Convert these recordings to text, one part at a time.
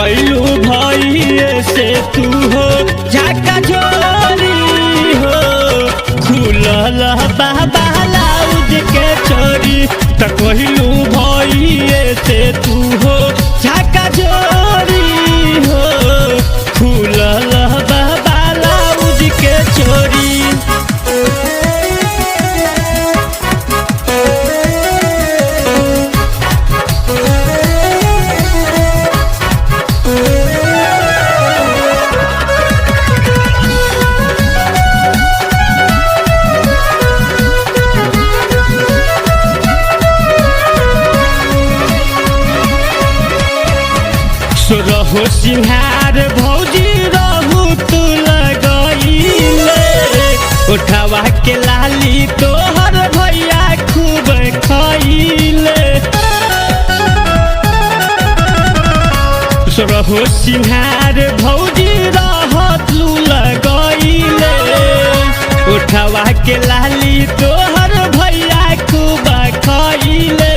कैलू भइए से तू हो झाका झोरी हो खुलल बाबा लाउज के चोरी त कैलू भइए से तू हो झाका झोरी हो खुलल बाबा लाउज के चोरी। रहो सिंहार भौजी रहू तू लगइले उठावा के लाली तोहर भैया खूब खइले। रहो सिंहार भौजी रहू लगइले उठावा के लाली तोहर भैया खूब खइले।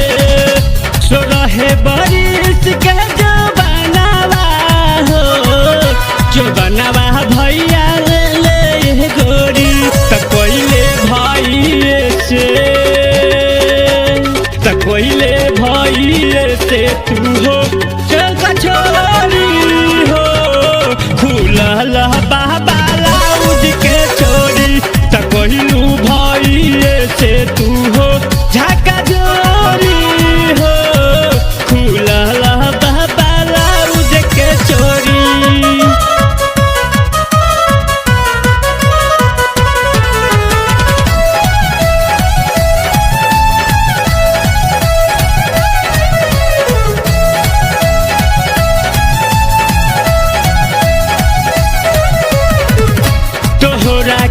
रहे बरिस के जो बनावा भैया ले गोरी त कोइले भइए से त कोइले भइए से तू हो चलका छोरी हो खुलल बाबा लाउज के चोरी त कोइलू भइए से तू हो झाका झोरी हो खुलल बाबा लाउज के चोरी।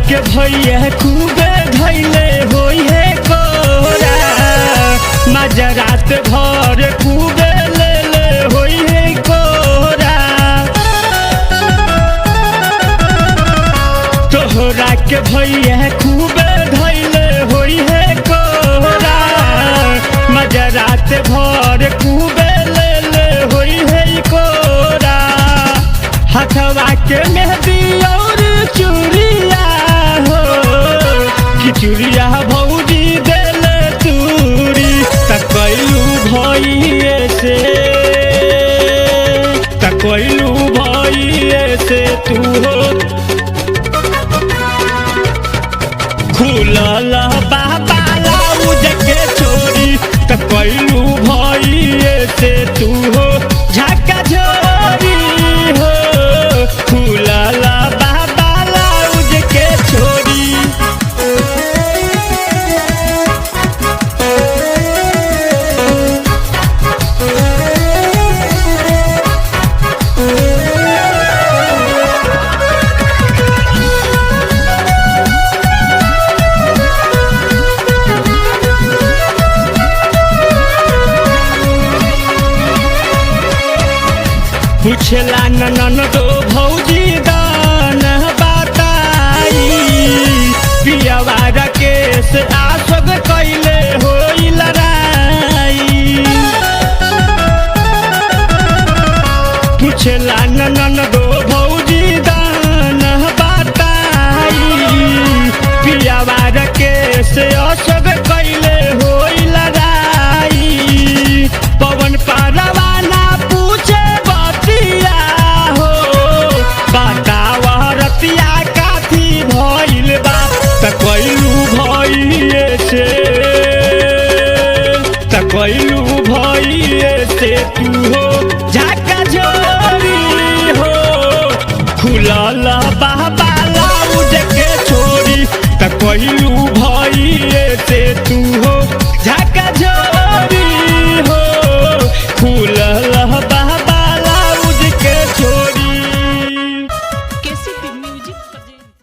के भैया खूबे धैले होई है कोरा मजरात भर खूबे ले होई है कोरा। तोहरा के भैया खूबे धैले होई है कोरा मजरात भर खूबे ले होई है कोरा। हथवा के मेहंदी और चूड़िया चूड़िया भौजी देले तूरी त कैलू भइए से त कैलू भइए से तू हो खुलल बाबा लाउज के चोरी त कैलू भइए से तू हो झाका झोरी हो खुलल बाबा लाउज के चोरी। पूछला ननन दो भौजी दान बताई पियावा राकेश आशोक कैले होई लड़ाई। पूछला ननन दो भौजी दान बताई पियावा राकेश आशोक कैले होई लड़ाई। पवन परवाना कैलू भइए से तू हो झाका झोरी हो खुलल बाबा लाउज के चोरी त कैलू भइए